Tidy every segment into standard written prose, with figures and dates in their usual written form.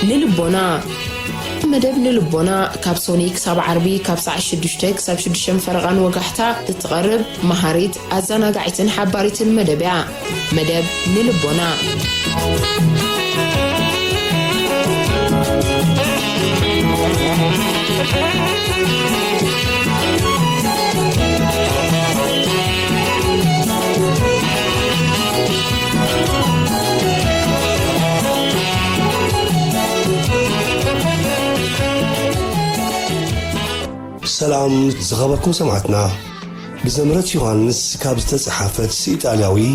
للبنا مدب للبنا كابسونيك ساب عربي كابسع الشدشتك ساب شدشم فرغان وقحتا تتغرب مهاريت أزانا قاعتن حباريت المدبع مدب للبنا سلام زغبركم سمعتنا بزمرت يوهانس كابزة صحافة إيطالياوي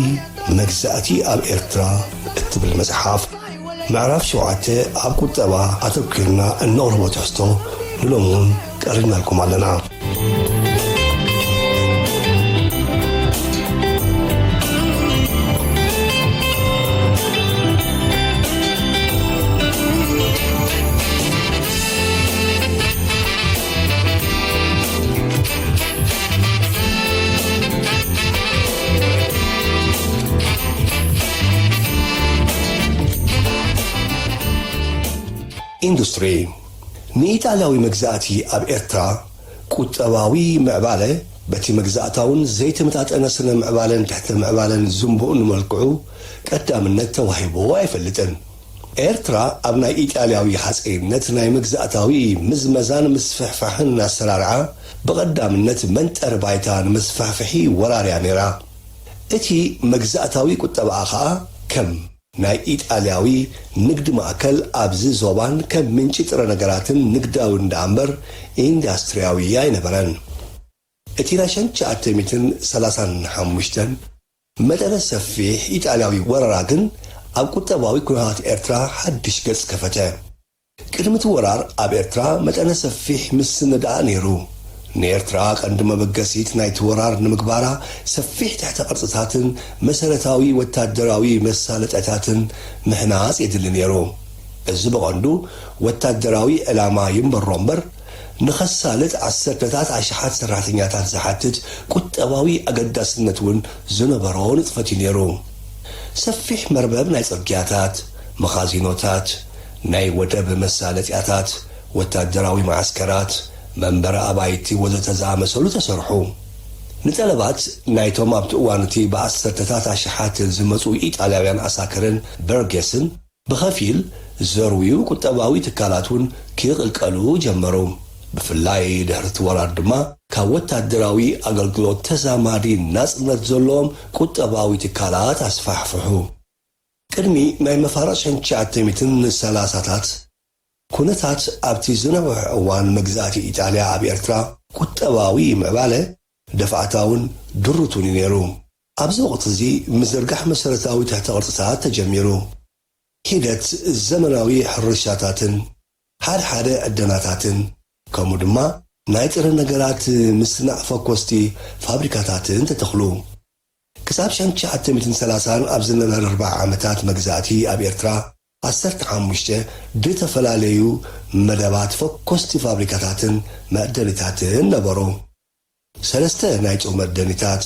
مجزأتي أب إرترا اكتب المزحاف معرف شوعته أب كتبا أتوكلنا النور وتحستو للمون قررنا لكم علينا إندستري نيتالياوي مجزاتي أب إرترا كتباوي معبالة بتي مجزاتاون زيت متعطينا سنة معبالة تحت معبالة زنبون ملقعو قدام النت وهيبو وايفلتن إرترا أبنا إيطالياوي حسين نتنا مجزاتاوي مزمزان مسفحفحن السرارعة بقدام النت منت أربايتان مسفحفحي وراريا نيرا إتي مجزاتاوي كتباخا كم ناي إيطالياوي نقد مأكل أبزي زوبان كم منشي ترى نقراتن نقداو ندامبر إندسترياوي ينبرن اتيراشن شاتميتن سلاسان حموشتن مدن سفيح إيطالياوي ورراقن أب كتباوي كنهات إرترا حدش قرص كفته كلمة ورار أب إرترا مدن سفيح مسن دانيرو نيرتراك عندما بقسيت نايت ورار نمقبارا سفيح تحت قرصتاتن مسالتاوي وتادراوي مسالتاتن مهناس يدل نيرو الزبق عنده وتادراوي الاما ينبرونبر نخسالت عسرتات عشحات سراتنياتات زحاتت كتباوي اقداسنتون زنبرون اطفتي نيرو سفيح مربب ناي صرقياتات مخازينوتات ناي ودب مسالتاتات وتادراوي معسكرات منبر أبايتي وزتزامسلو تسرحو نتلبات نايتوم أبتقوانتي بأسرتتات عشحات زمسو إيطالياويان أساكرن برغسن بخفيل زرويو كتباوي تكالاتون كيغ الكالو جمرو بفلاي دهرت ورادما كاوتا دراوي أغلقلو تزاماري ناس نتزلوم كتباوي تكالات أسفحفحو كرمي ناي مفارشن شعتمتن سلاساتات كونتات أبتي زنوع أوان مجزاتي إيطاليا أبي إرترا كتباوي معبالة دفعتاون درتون نيرو أبزو غطزي مزرقح مسرتاوي تحت غرطتات تجميرو هيدت الزمناوي حرشاتاتن حادة الدناتاتن كمودما نايتر النقرات مسنع فوكوستي فابريكاتاتن تتخلو كساب شانشا عتمتن سلاسان أبزلنا الأربع عامتات مجزاتي أبي إرترا عسرت عمشته ديت فلاليو مدبات فوكوستي فابريكاتاتن مأدنيتاتن نبرو سلسته نايتو مأدنيتات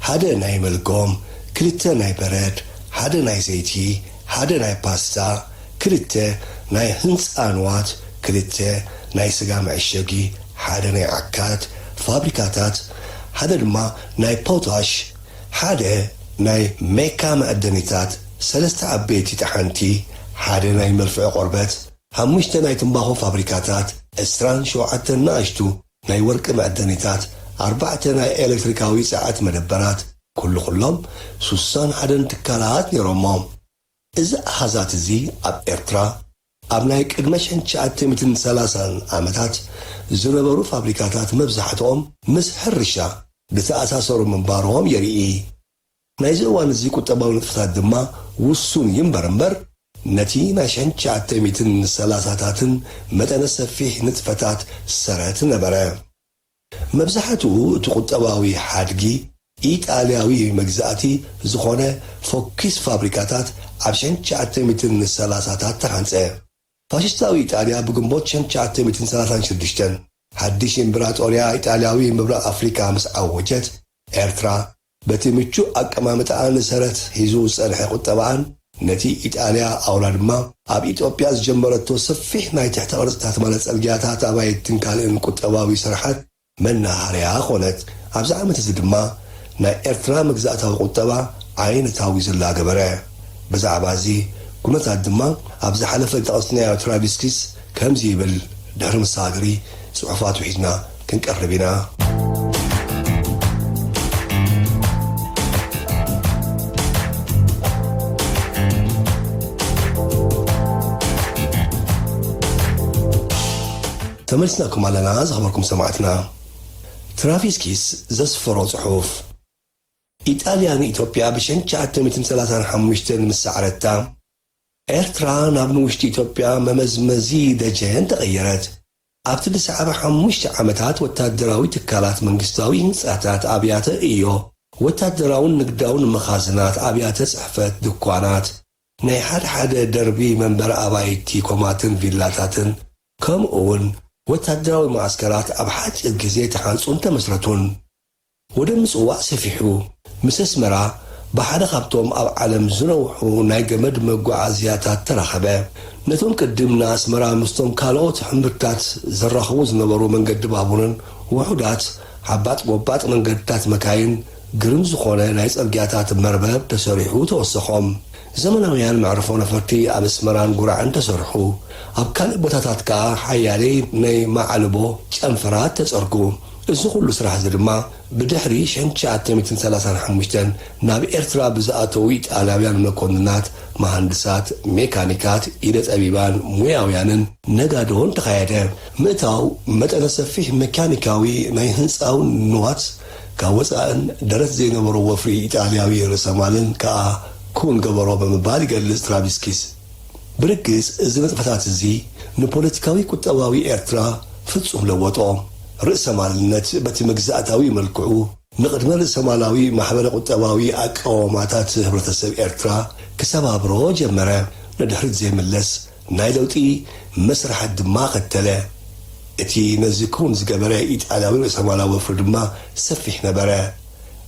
حدا ناي ملقوم كليته ناي برد حدا ناي زيتي حدا ناي باستا كليته ناي هنس آنوات كليته ناي سقا معشقي حدا ناي عكات فابريكاتات حدا دما ناي بوتاش حدا ناي ميكا مأدنيتات سلسته عبيتي تحنتي حدا ناي ملفع قربت هموشتا ناي تنباخو فابريكاتات اسران شوعتا ناشتو ناي ورق معدنيتات 4 ناي الكتريكاوي ساعات مدبرات كلهم سوسان حدا تكالات نيرومام إذا أحزات زي أب إرترا أب ناي قدمشن شعاتمتن 30 عامتات زنبرو فابريكاتات مبزحتهم مس حرشا بتأساسرو من بارهم يريئي ناي زوان زي كتباو نفتات دما وصون ينبرنبر نتي ناشن شعاتمتن 30 متن سفيح نتفتات سرات نبرا مبزحته تقطباوي حادقي إيطالياوي مجزاتي زخونه فوكس فابريكاتات عشان شعاتمتن 30 تحنصه فاشستاوي إيطاليا بجنبوت شن شعاتمتن 36 حدش إمبراطوريا إيطالياوي مبرق أفريقيا مس عوجت إرترا በትምቹ አቀማመጣ መሰረት ሂዙ ጸንሐ ቁጠባን ነቲ ኢጣልያ አውላድማ አብ ኢትዮጵያ ዝጀመረቶ ሰፊሕ ናይ ትሕተ ቅርጽታት ማለት ጽርግያታት አባይትን ካልእን ቁጠባዊ ስራሓት መናሃርያ ኾነት። ኣብዚ ዓመት እዚ ድማ ናይ ኤርትራ መግዛእታዊ ቁጠባ ዓይነታዊ ዝላ ገበረ። ብዛዕባ እዚ ኩነታት ድማ ኣብ ዝሓለፈ ጠቕስናዮ ትራቪስኪስ ከምዚ ይብል ድሕሪ መሳግሪ ጽሑፋቱ ሒዝና ክንቀርብ ኢና። ተመልስናኩም ኣለና ዝኸበርኩም ሰማዕትና። ትራቪስኪስ ዘስፈሮ ጽሑፍ ኢጣልያ ንኢትዮጵያ ብ1935 ምስዓረታ ኤርትራ ናብ ንውሽጢ ኢትዮጵያ መመዝመዚ ደጀን ተቐየረት። ኣብቲ ልሰዓበ 5 ዓመታት ወታደራዊ ትካላት መንግስታዊ ህንጻታት ኣብያተ እዮ፣ ወታደራውን ንግዳውን መኻዝናት፣ ኣብያተ ጽሕፈት፣ ድኳናት፣ ናይ ሓደ ደርቢ መንበሪ ኣባይቲ ኮማትን ቪላታትን ከምኡውን ወታደራዊ ማዕስከራት ኣብ ሓፂር ግዜ ተሓንጹን ተመስረቱን። ወደ ምጽዋዕ ሰፊሑ ምስ ኣስመራ ብሓደ ካብቶም ኣብ ዓለም ዝነውሑ ናይ ገመድ መጓዓዝያታት ተራኸበ። ነቶም ቅድም ንኣስመራ ምስቶም ካልኦት ሕምብርታት ዘራኽቡ ዝነበሩ መንገዲ ባቡርን ውሑዳት ዓባጥ ቦባጥ መንገድታት መካይን ግርም ዝኾነ ናይ ጽርግያታት መርበብ ተሰሪሑ ተወሰኾም። ዘመናውያን መዕርፎ ነፈርቲ ኣብ ኣስመራን ጉራዕን ተሰርሑ። ኣብ ካልእ ቦታታት ከዓ ሓያሌ ናይ ማዕልቦ ጨንፈራት ተጸርጉ። እዚ ኩሉ ስራሕ እዚ ድማ ብድሕሪ 1935 ናብ ኤርትራ ብዝኣተዉ ኢጣልያውያን መኮንናት፣ መሃንድሳት፣ ሜካኒካት፣ ኢደ ጠቢባን፣ ሙያውያንን ነጋዶን ተኻየደ። ምእታው መጠነ ሰፊሕ ሜካኒካዊ ናይ ህንፃውን ንዋት ካብ ወፃእን ደረት ዘይነበሮ ወፍሪ ኢጣልያዊ ርእሰማልን ከዓ ኩን ገበሮ ብምባል ይገልጽ ትራቪስኪስ። ብርግጽ እዚ ንጥፈታት እዚ ንፖለቲካዊ ቁጠባዊ ኤርትራ ፍጹም ለወጦ። ርእሰማልነት በቲ መግዛእታዊ መልክዑ ንቅድመ ርእሰማላዊ ማሕበረ ቁጠባዊ ኣቃወማታት ሕብረተሰብ ኤርትራ ክሰባብሮ ጀመረ። ንድሕሪት ዘይምለስ ናይ ለውጢ መስራሓት ድማ ኸተለ። እቲ ነዚ ኩን ዝገበረ ኢጣልያዊ ርእሰማላዊ ወፍሪ ድማ ሰፊሕ ነበረ።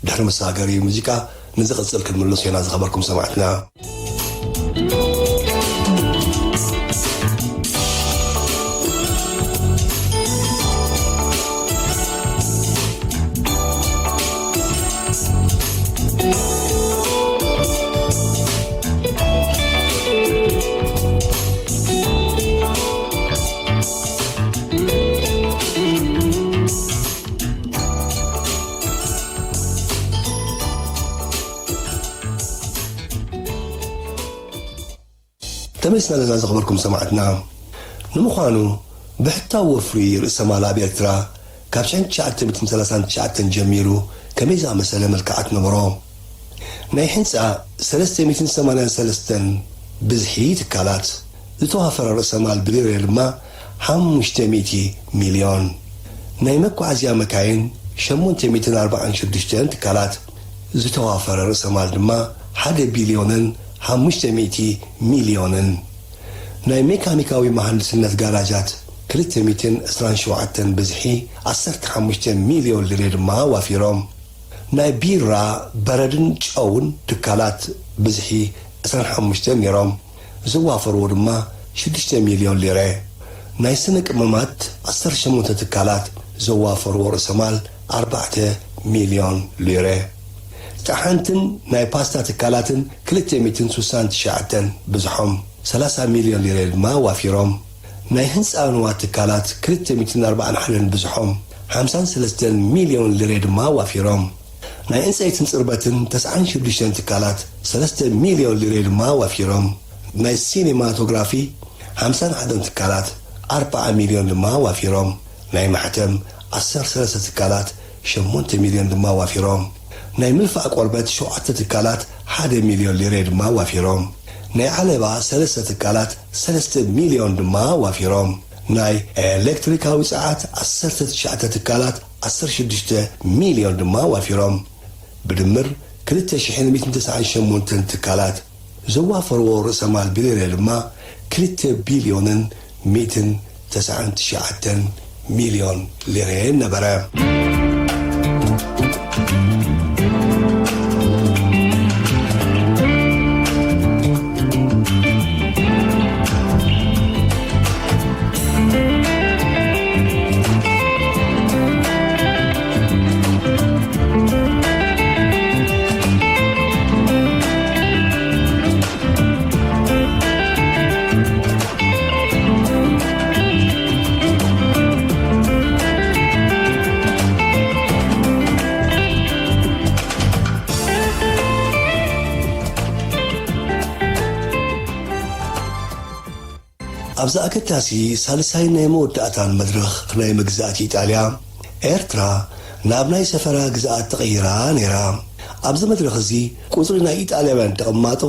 ድሕሪ መሳገሪ ሙዚቃ ንዝቕጽል ክንምለሱ ኢና ዝኸበርኩም ሰማዕትና። ተመልስና ለና ዝኸበርኩም ሰማዕትና። ንምዃኑ ብሕታዊ ወፍሪ ርእሰማላ ኣብ ኤርትራ ካብ 1939 ጀሚሩ ከመይ ዝኣመሰለ መልክዓት ነበሮ? ናይ ሕንፃ 383 ብዝሒ ትካላት፣ ዝተዋፈረ ርእሰማል ብሊሬ ድማ 500 ሚልዮን፣ ናይ መጓዓዝያ መካይን 846 ትካላት፣ ዝተዋፈረ ርእሰማል ድማ 1 ቢልዮንን 500 ሚልዮንን፣ ናይ ሜካኒካዊ መሃንድስነት ጋራጃት 227 ብዝሒ 15 ሚልዮን ሊሬ ድማ ዋፊሮም፣ ናይ ቢራ በረድን ጨውን ትካላት ብዝሒ 25 ነይሮም፣ ዝዋፈርዎ ድማ 6 ሚልዮን ሊሬ፣ ናይ ስነ ቅመማት 18 ትካላት ዝዋፈርዎ ርእሰማል 4 ሚልዮን ሊሬ፣ ጣሓንትን ናይ ፓስታ ትካላትን 269 ብዝሖም 30 ሚልዮን ሊሬ ድማ ዋፊሮም፣ ናይ ህንፃ ንዋት ትካላት 241 ብዝሖም 53 ሚልዮን ሊሬ ድማ ዋፊሮም፣ ናይ ዕንፀይትን ጽርበትን 96 ትካላት 3 ሚልዮን ሊሬ ድማ ዋፊሮም፣ ናይ ሲኔማቶግራፊ 51 ትካላት 40 ሚልዮን ድማ ዋፊሮም፣ ናይ ማሕተም 13 ትካላት 8 ሚልዮን ድማ ዋፊሮም፣ ናይ ምልፋዕ ቆርበት 7 ትካላት 1 ሚልዮን ሊሬ ድማ ዋፊሮም፣ ናይ ዓለባ 3 ትካላት 3 ሚልዮን ድማ ዋፊሮም፣ ናይ ኤሌክትሪካዊ ፀዓት 19 ትካላት 16 ሚልዮን ድማ ዋፊሮም፣ ብድምር 2198 ትካላት ዘዋፈርዎ ርእሰማል ብሊሬ ድማ 2 ቢልዮንን 199 ሚልዮን ሊሬ ነበረ። ኣብዛ ኣገዳሲ ሳልሳይ ናይ መወዳእታን መድረኽ ናይ መግዛእቲ ኢጣልያ ኤርትራ ናብ ናይ ሰፈራ ግዛኣት ተቐይራ ነይራ። ኣብዚ መድረኽ እዚ ቁፅሪ ናይ ኢጣልያውያን ተቐማጦ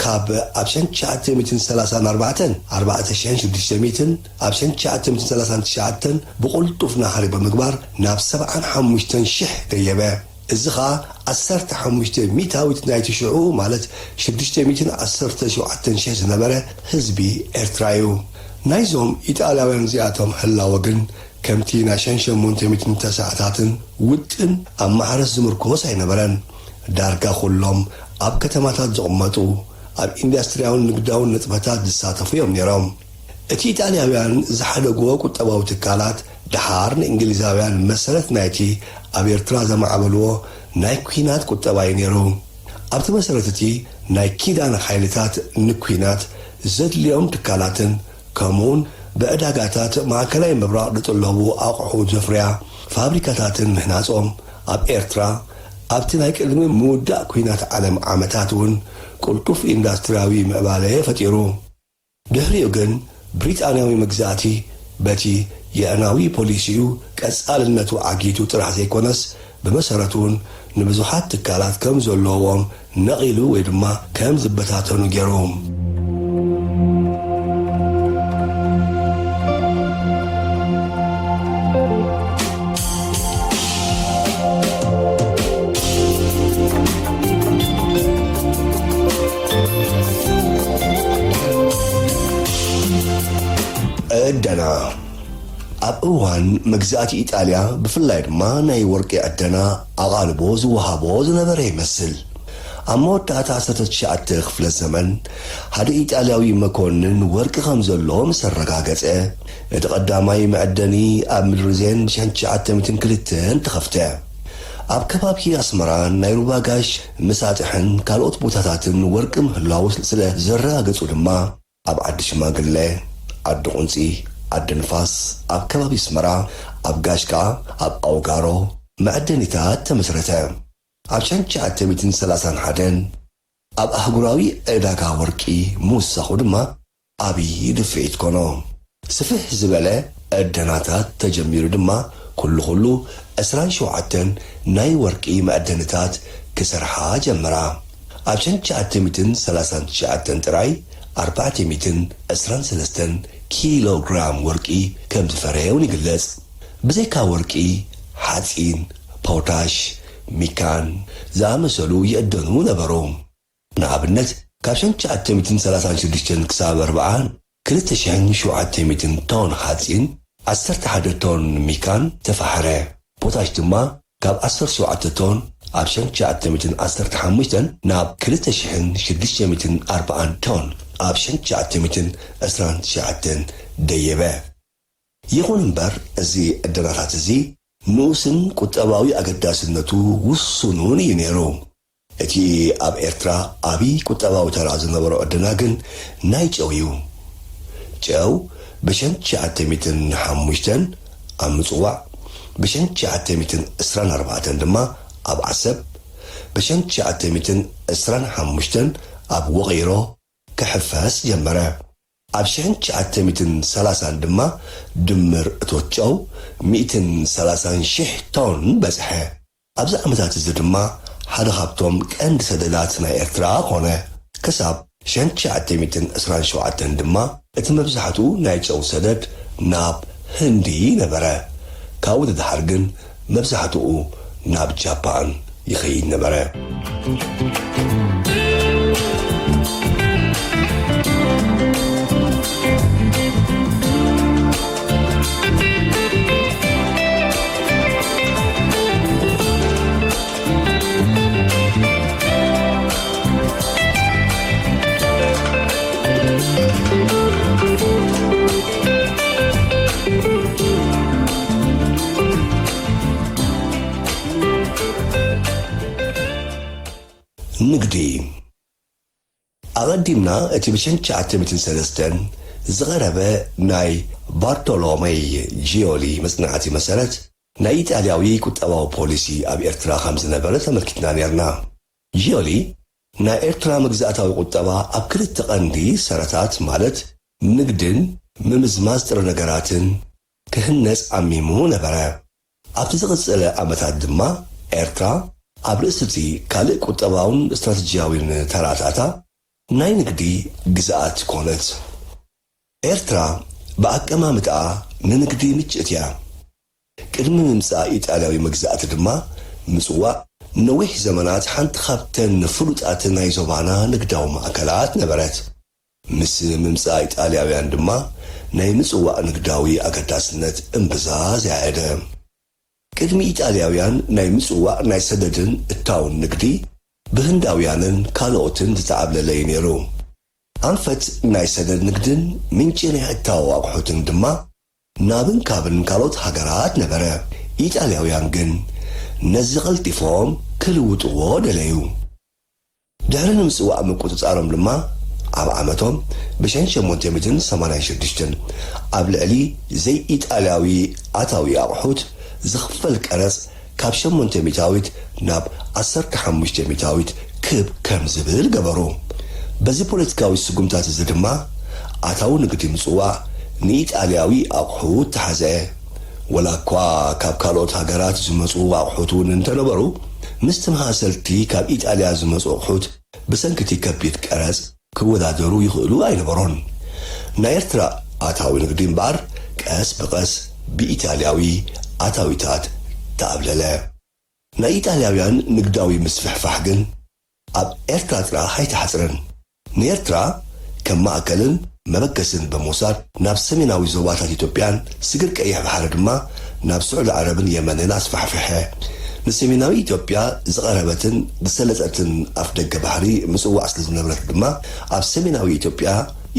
ካብ ኣብ 1934 4600 ኣብ 1939 ብቁልጡፍ ናሃሪ ብምግባር ናብ 75,000 ደየበ። እዚ ኸኣ 15 ሚታዊት ናይቲ ሽዑ ማለት 617,000 ዝነበረ ህዝቢ ኤርትራ እዩ። ናይዞም ኢጣልያውያን እዚኣቶም ህላወ ግን ከምቲ ናይ 800 ሰዓታትን ውጥን ኣብ ማሕረስ ዝምርኮስ ኣይነበረን። ዳርጋ ኩሎም ኣብ ከተማታት ዝቕመጡ ኣብ ኢንዱስትርያውን ንግዳውን ንጥፈታት ዝሳተፉ እዮም ነይሮም። እቲ ኢጣልያውያን ዝሓደግዎ ቁጠባዊ ትካላት ድሓር ንእንግሊዛውያን መሰረት ናይቲ ኣብ ኤርትራ ዘማዕበልዎ ናይ ኩናት ቁጠባ እዩ ነይሩ። ኣብቲ መሰረት እቲ ናይ ኪዳን ሓይልታት ንኩናት ዘድልዮም ትካላትን ከምኡውን ብዕዳጋታት ማእከላይ ምብራቕ ዝጥለቡ ኣቑሑ ዘፍርያ ፋብሪካታትን ምህናጾም ኣብ ኤርትራ ኣብቲ ናይ ቅድሚ ምውዳእ ኩናት ዓለም ዓመታት እውን ቁልጡፍ ኢንዱስትርያዊ ምዕባለ ፈጢሩ። ድሕሪኡ ግን ብሪጣንያዊ መግዛእቲ በቲ የአናዊ ፖሊሲኡ ቀጻልነቱ ዓጊቱ ጥራሕ ዘይኮነስ ብመሰረቱ እውን ንብዙሓት ትካላት ከም ዘለዎም ነቒሉ ወይ ድማ ከም ዝበታተኑ ገይሩ። ዕደና ኣብ እዋን መግዛእቲ ኢጣልያ ብፍላይ ድማ ናይ ወርቂ ዕደና ኣቓልቦ ዝወሃቦ ዝነበረ ይመስል። ኣብ መወዳእታ 19 ክፍለ ዘመን ሓደ ኢጣልያዊ መኮንን ወርቂ ከም ዘሎ ምስ ኣረጋገፀ እቲ ቀዳማይ መዕደኒ ኣብ ምድሪ ዜን 1902 ተኸፍተ። ኣብ ከባቢ ኣስመራን ናይ ሩባጋሽ መሳጥሕን ካልኦት ቦታታትን ወርቂ ምህላው ስለ ዘረጋገፁ ድማ ኣብ ዓዲ ሽማግለ፣ ዓዲ ቁንፂ፣ ዓዲ ንፋስ፣ ኣብ ከባቢ ኣስመራ፣ ኣብ ጋሽቃ፣ ኣብ ኣውጋሮ መዕደኒታት ተመስረተ። ኣብ 1931 ኣብ ኣህጉራዊ ዕዳጋ ወርቂ ምውሳኹ ድማ ዓብዪ ድፍዒት ኮኖ። ስፍሕ ዝበለ ዕደናታት ተጀሚሩ ድማ ኩሉ 27 ናይ ወርቂ መዕደኒታት ክሰርሓ ጀመራ። ኣብ 1939 ጥራይ 423 ኪሎ ግራም ወርቂ ከም ዝፈረየውን ይግለጽ። ብዘይካ ወርቂ ሓፂን፣ ፖታሽ፣ ሚካን ዝኣመሰሉ ይዕደኑ ነበሩ። ንኣብነት ካብ 1936 ክሳብ 40 2700 ቶን ሓፂን፣ 11 ቶን ሚካን ተፋሕረ። ፖታሽ ድማ ካብ 17 ቶን ኣብ 1915 ናብ 2640 ቶን ኣብ 1929 ደየበ። ይኹን እምበር እዚ ዕደናታት እዚ ንኡስን ቁጠባዊ ኣገዳስነቱ ውሱኑን እዩ ነይሩ። እቲ ኣብ ኤርትራ ዓብዪ ቁጠባዊ ተራ ዝነበሮ ዕደና ግን ናይ ጨው እዩ። ጨው ብ1905 ኣብ ምጽዋዕ፣ ብ1924 ድማ ኣብ ዓሰብ፣ ብ1925 ኣብ ወቒሮ ክሕፈስ ጀመረ። ኣብ 1930 ድማ ድምር እቶት ጨው 130,000 ቶን በጽሐ። ኣብዚ ዓመታት እዚ ድማ ሓደ ካብቶም ቀንዲ ሰደዳት ናይ ኤርትራ ኮነ። ክሳብ 1927 ድማ እቲ መብዛሕትኡ ናይ ጨው ሰደድ ናብ ህንዲ ነበረ። ካብኡ ድሓር ግን መብዛሕትኡ ናብ ጃፓን ይኸይድ ነበረ። ንግዲ ኣቐዲምና እቲ ብ1903 ዝቐረበ ናይ ባርቶሎሜይ ጂዮሊ መጽናዕቲ መሰረት ናይ ኢጣልያዊ ቁጠባዊ ፖሊሲ ኣብ ኤርትራ ከም ዝነበረ ተመልኪትና ነርና። ጂዮሊ ናይ ኤርትራ መግዛእታዊ ቁጠባ ኣብ ክልተ ቀንዲ ሰረታት ማለት ንግድን ምምዝማዝ ጥረ ነገራትን ክህነጽ ዓሚሙ ነበረ። ኣብቲ ዝቕጽለ ዓመታት ድማ ኤርትራ ኣብ ርእሲ እቲ ካልእ ቁጠባውን እስትራቴጂያውን ተራታታ ናይ ንግዲ ግዝኣት ኮነት። ኤርትራ ብኣቀማምጥኣ ንንግዲ ምችእት እያ። ቅድሚ ምምጻእ ኢጣልያዊ መግዛእቲ ድማ ምጽዋዕ ነዊሕ ዘመናት ሓንቲ ካብተን ፍሉጣት ናይ ዞባና ንግዳዊ ማእከላት ነበረት። ምስ ምምጻእ ኢጣልያውያን ድማ ናይ ምጽዋዕ ንግዳዊ ኣገዳስነት እምብዛ ዝያየደ። ቅድሚ ኢጣልያውያን ናይ ምጽዋዕ ናይ ሰደድን እታውን ንግዲ ብህንዳውያንን ካልኦትን ዝተዓብለለ እዩ ነይሩ። ኣንፈት ናይ ሰደድ ንግድን ምንጪ ናይ እታዊ ኣቑሑትን ድማ ናብን ካብን ካልኦት ሃገራት ነበረ። ኢጣልያውያን ግን ነዚ ቐልጢፎም ክልውጥዎ ደለዩ። ድሕሪ ንምጽዋዕ ምቁፅጻሮም ድማ ኣብ ዓመቶም ብ1886 ኣብ ልዕሊ ዘይ ኢጣልያዊ ኣታዊ ኣቑሑት ዝኽፈል ቀረጽ ካብ 800 ናብ 1500 ክብ ከም ዝብል ገበሩ። በዚ ፖለቲካዊ ስጉምታት እዚ ድማ ኣታዊ ንግዲ ምጽዋዕ ንኢጣልያዊ ኣቑሑት ተሓዘ። ወላ እኳ ካብ ካልኦት ሃገራት ዝመጹ ኣቑሑት እውን እንተነበሩ ምስ ተመሳሰልቲ ካብ ኢጣልያ ዝመጹ ኣቑሑት ብሰንኪቲ ከቢድ ቀረጽ ክወዳደሩ ይኽእሉ ኣይነበሮን። ናይ ኤርትራ ኣታዊ ንግዲ እምበኣር ቀስ ብቐስ ብኢጣልያዊ ኣታዊታት ተኣብለለ። ናይ ኢጣልያውያን ንግዳዊ ምስፍሕፋሕ ግን ኣብ ኤርትራ ጥራሕ ኣይተሓጽረን። ንኤርትራ ከም ማእከልን መበገስን ብምውሳድ ናብ ሰሜናዊ ዞባታት ኢትዮጵያን ስግር ቀይሕ ባሕሪ ድማ ናብ ስዑል ዓረብን የመንን ኣስፋሕፍሐ። ንሰሜናዊ ኢትዮጵያ ዝቐረበትን ዝሰለጠትን ኣፍ ደገ ባሕሪ ምጽዋዕ ስለ ዝነበረት ድማ ኣብ ሰሜናዊ ኢትዮጵያ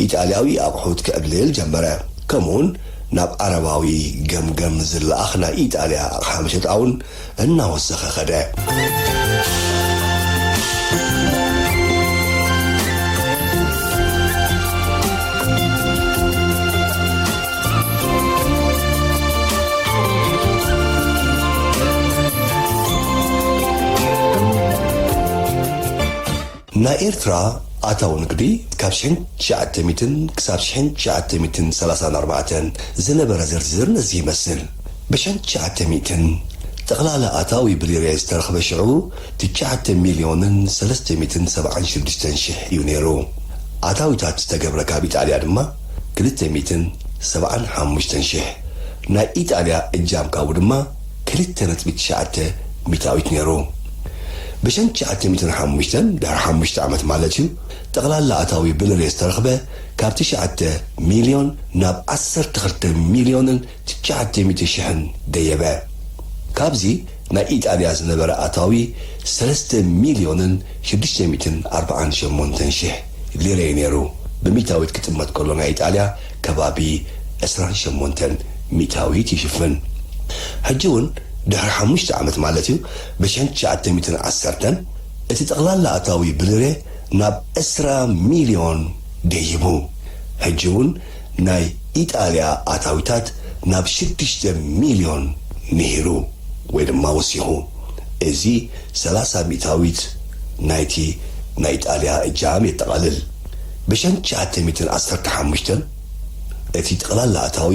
ኢጣልያዊ ኣቑሑት ክዕብልል ጀመረ። ከምኡውን ናብ ዓረባዊ ገምገም ዝለኣኽ ናይ ኢጣልያ ኣቕሓ መሸጣ እውን እናወሰኸ ኸደ። ናይ ኤርትራ ኣታዊ ንግዲ ካብ 1900 ክሳብ 1934 ዝነበረ ዝርዝር ነዚ ይመስል። ብ1900 ጠቕላላ ኣታዊ ብሊሬ ዝተረኽበ ሽዑ 9,376,000 እዩ ነይሩ። ኣታዊታት ዝተገብረ ካብ ኢጣልያ ድማ 275,000 ናይ ኢጣልያ እጃም ካብኡ ድማ 2.9 ሚታዊት ነይሩ። ብ1905 ድሕሪ 5 ዓመት ማለት እዩ ጠቕላላ ኣታዊ ብልሬ ዝተረኽበ ካብ 9 ሚልዮን ናብ 12,900,000 ደየበ። ካብዚ ናይ ኢጣልያ ዝነበረ ኣታዊ 3,648,000 ሊሬ ነይሩ። ብሚታዊት ክጥመት ከሎ ናይ ኢጣልያ ከባቢ 28 ሚታዊት ይሽፍን። ሕጂ እውን ድሕሪ 5 ዓመት ማለት እዩ ብ1910 እቲ ጠቕላላ ኣታዊ ብልሬ ናብ 20 ሚልዮን ደይቡ። ሕጂ እውን ናይ ኢጣልያ ኣታዊታት ናብ 6 ሚልዮን ንሂሩ ወይ ድማ ወሲኹ። እዚ 30 ሚታዊት ናይቲ ናይ ኢጣልያ እጃም የጠቓልል። ብ1915 እቲ ጠቕላላ ኣታዊ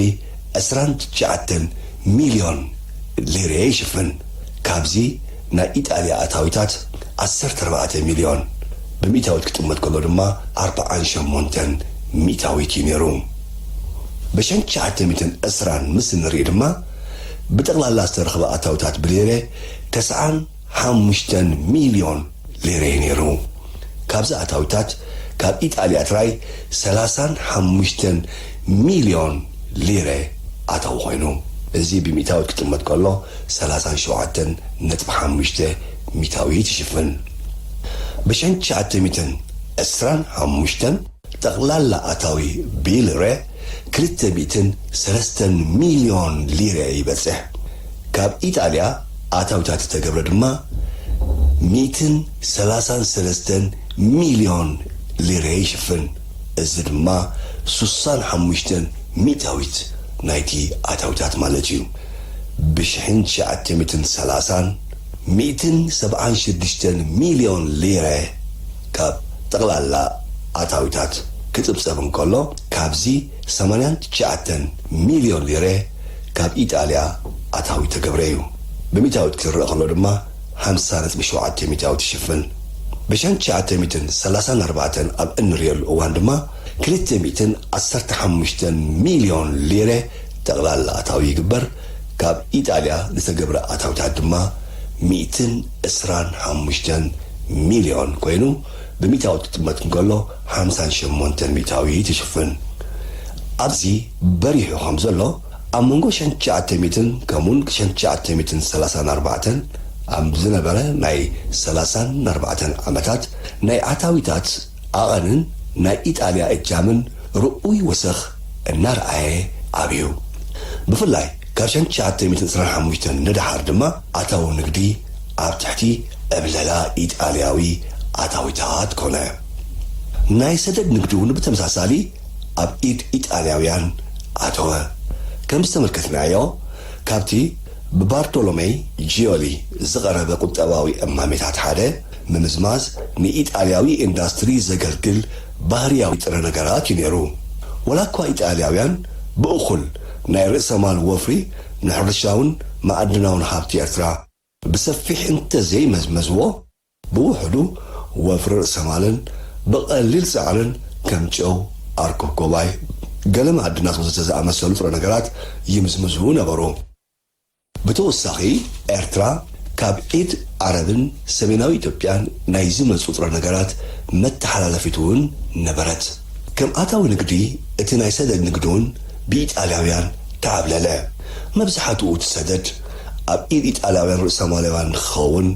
29 ሚልዮን ሊሬ ይሽፍን። ካብዚ ናይ ኢጣልያ ኣታዊታት 14 ሚልዮን ብሚታዊት ክጥመት ከሎ ድማ 48 ሚታዊት እዩ ነይሩ። ብ1920 ምስ ንሪኢ ድማ ብጠቕላላ ዝተረኽበ ኣታዊታት ብሊሬ 95 ሚልዮን ሊሬ ነይሩ። ካብዚ ኣታዊታት ካብ ኢጣልያ ትራይ 35 ሚልዮን ሊሬ ኣታዊ ኮይኑ እዚ ብሚታዊት ክጥመት ከሎ 37.5 ሚታዊት ይሽፍን። ብ1925 ጠቕላላ ኣታዊ ብሊሬ 203 ሚልዮን ሊሬ ይበጽሕ። ካብ ኢጣልያ ኣታዊታት ዝተገብረ ድማ 133 ሚልዮን ሊሬ ይሽፍን። እዚ ድማ 65 ሚታዊት ናይቲ ኣታዊታት ማለት እዩ። ብ1930 176 ሚልዮን ሊሬ ካብ ጠቕላላ ኣታዊታት ክጽብጸብ እንከሎ ካብዚ 89 ሚልዮን ሊሬ ካብ ኢጣልያ ኣታዊ ተገብረ እዩ ብሚታዊት ክርእ ከሎ ድማ 50.7 ሚታዊት ይሽፍን ብ1934 ኣብ እንሪየሉ እዋን ድማ 215 ሚልዮን ሊሬ ጠቕላላ ኣታዊ ይግበር ካብ ኢጣልያ ዝተገብረ ኣታዊታት ድማ 125 ሚልዮን ኮይኑ ብሚታዊት ክትጥመት እንከሎ 58 ሚታዊት ይሽፍን ኣብዚ በሪሑ ከም ዘሎ ኣብ መንጎ 1900 ከምኡን 1934 ኣብ ዝነበረ ናይ 34 ዓመታት ናይ ኣታዊታት ኣቐንን ናይ ኢጣልያ እጃምን ርኡይ ወሰኽ እናርኣየ ኣብዩ ብፍላይ ካብ 1925 ንድሓር ድማ ኣታዊ ንግዲ ኣብ ትሕቲ ዕብለላ ኢጣልያዊ ኣታዊታት ኮነ ናይ ሰደድ ንግዲ እውን ብተመሳሳሊ ኣብ ኢድ ኢጣልያውያን ኣተወ ከም ዝተመልከትናዮ ካብቲ ብባርቶሎሜይ ጂዮሊ ዝቐረበ ቁጠባዊ እማሜታት ሓደ ምምዝማዝ ንኢጣልያዊ ኢንዳስትሪ ዘገልግል ባህርያዊ ጥረ ነገራት እዩ ነይሩ ወላ እኳ ኢጣልያውያን ብእኹል ናይ ርእሰ ማል ወፍሪ ንሕርሻውን ማዕድናውን ሃብቲ ኤርትራ ብሰፊሕ እንተዘይመዝመዝዎ ብውሕዱ ወፍሪ ርእሰ ማልን ብቐሊል ፃዕርን ከም ጨው ኣርኮኮባይ ገለ ማዕድናት ወዘተ ዝኣመሰሉ ጥረ ነገራት ይምዝምዙ ነበሩ ብተወሳኺ ኤርትራ ካብ ኢድ ዓረብን ሰሜናዊ ኢትዮጵያን ናይ ዝመፁ ጥረ ነገራት መተሓላለፊት እውን ነበረት ከም ኣታዊ ንግዲ እቲ ናይ ሰደድ ንግዲ እውን ብኢጣልያውያን ተዓብለለ መብዛሕትኡ ሰደድ ኣብ ኢድ ኢጣልያውያን ርእሰ ማላውያን ንክኸውን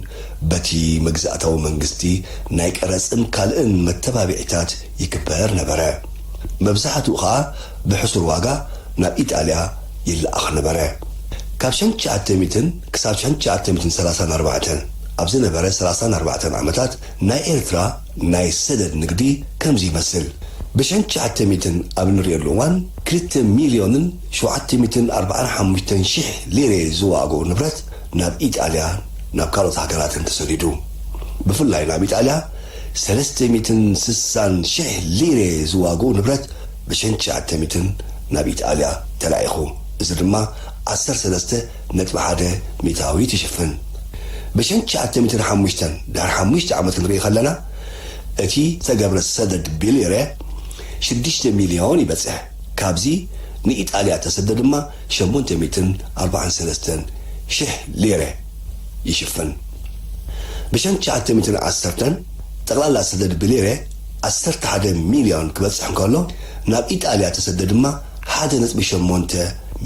በቲ መግዛእታዊ መንግስቲ ናይ ቀረፅን ካልእን መተባብዒታት ይግበር ነበረ መብዛሕትኡ ከዓ ብሕሱር ዋጋ ናብ ኢጣልያ ይለኣኽ ነበረ ካብ 1900 ክሳብ 1934 ኣብ ዝነበረ 34 ዓመታት ናይ ኤርትራ ናይ ሰደድ ንግዲ ከምዚ ይመስል ብ1900 ኣብ ንሪእየሉ እዋን 2,745,000 ሊሬ ዝዋግኡ ንብረት ናብ ኢጣልያ ናብ ካልኦት ሃገራትን ተሰዲዱ ብፍላይ ናብ ኢጣልያ 360,000 ሊሬ ዝዋግኡ ንብረት ብ1900 ናብ ኢጣልያ ተላኢኹ እዚ ድማ 13.1 ሚታዊት ይሽፍን ብ1905 ዳር 5 ዓመት ንሪኢ ከለና እቲ ተገብረ ሰደድ ቢሊሬ 6 ሚልዮን ይበፅሕ ካብዚ ንኢጣልያ ተሰደ ድማ 843,000 ሊሬ ይሽፍን ብ1910 ጠቕላላ ሰደድ ቢሊሬ 11 ሚልዮን ክበፅሕ እንከሎ ናብ ኢጣልያ ተሰደ ድማ 1.8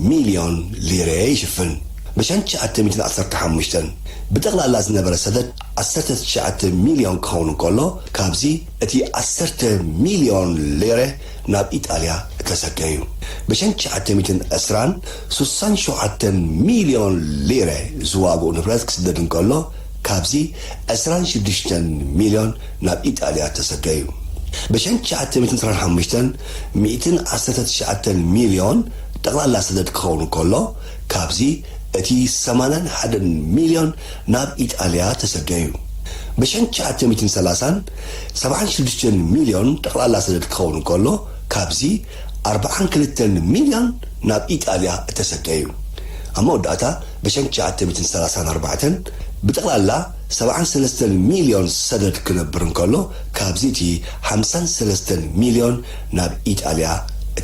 ሚልዮን ሊሬ ይሽፍን ብ1915 ብጠቕላላ ዝነበረ ሰደድ 19 ሚልዮን ክኸውን እንከሎ ካብዚ እቲ 10 ሚልዮን ሊሬ ናብ ኢጣልያ ተሰደዩ ብ1920 67 ሚልዮን ሊሬ ዝዋግኡ ንብረት ክስደድ እንከሎ ካብዚ 26 ሚልዮን ናብ ኢጣልያ ተሰደዩ ብ1925 119 ሚልዮን ጠቕላላ ሰደድ ክኸውን እንከሎ ካብዚ እቲ 81 ሚልዮን ናብ ኢጣልያ ተሰደዩ ብ1930 76 ሚልዮን ጠቕላላ ሰደድ ክኸውን እንከሎ ካብዚ 42 ሚልዮን ናብ ኢጣልያ ተሰደዩ ኣብ መወዳእታ ብ1934 ብጠቕላላ 73 ሚልዮን ሰደድ ክነብር እንከሎ ካብዚ እቲ 53 ሚልዮን ናብ ኢጣልያ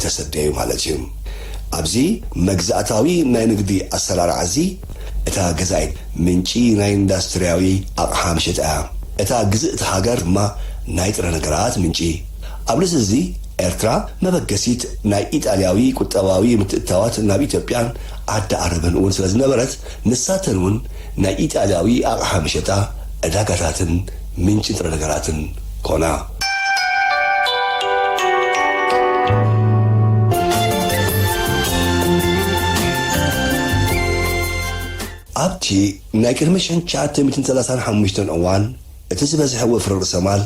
ተሰደዩ ማለት እዩ ኣብዚ መግዛእታዊ ናይ ንግዲ ኣሰራርዓ እዚ እታ ገዛኢት ምንጪ ናይ ኢንዳስትርያዊ ኣቕሓ መሸጣ እታ ግዝእቲ ሃገር ድማ ናይ ጥረ ነገራት ምንጪ ኣብ ርእሲ እዚ ኤርትራ መበገሲት ናይ ኢጣልያዊ ቁጠባዊ ምትእትታዋት ናብ ኢትዮጵያን ዓዲ ዓረብን እውን ስለ ዝነበረት ንሳተን እውን ናይ ኢጣልያዊ ኣቕሓ መሸጣ ዕዳጋታትን ምንጪ ጥረ ነገራትን ኮና ኣብቲ ናይ ቅድሚ 1935 እዋን እቲ ዝበዝሐ ወፍሪ ርእሰ ማል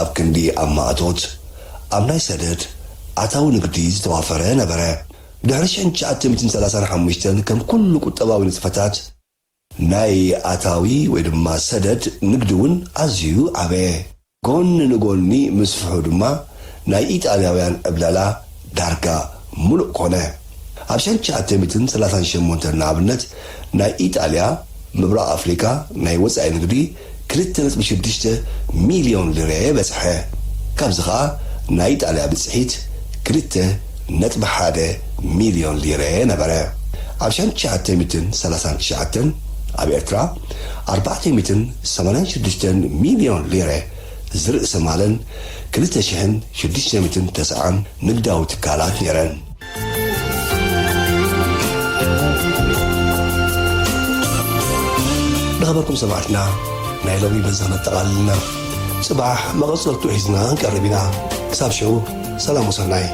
ኣብ ክንዲ ኣብ ማእቶት ኣብ ናይ ሰደድ ኣታዊ ንግዲ ዝተዋፈረ ነበረ ድሕሪ 1935 ከም ኩሉ ቁጠባዊ ንጥፈታት ናይ ኣታዊ ወይ ድማ ሰደድ ንግዲ እውን ኣዝዩ ዓበየ ጎኒ ንጎኒ ምስፍሑ ድማ ናይ ኢጣልያውያን ዕብለላ ዳርጋ ሙሉእ ኮነ ኣብ 1938 ንኣብነት ናይ ኢጣልያ ምብራቕ ኣፍሪካ ናይ ወፃኢ ንግዲ 2.6 ሚልዮን ሊሬ በጽሐ ካብዚ ኸዓ ናይ ኢጣልያ ብጽሒት 2.1 ሚልዮን ሊሬ ነበረ ኣብ 1939 ኣብ ኤርትራ 486 ሚልዮን ሊሬ ዝርእሰ ማለን 2690 ንግዳዊ ትካላት ነይረን نخبركم سمعتنا نايلوي بزهنا تقاللنا صباح مغصلتو حزنا نقربنا كساب شو سلام وسناي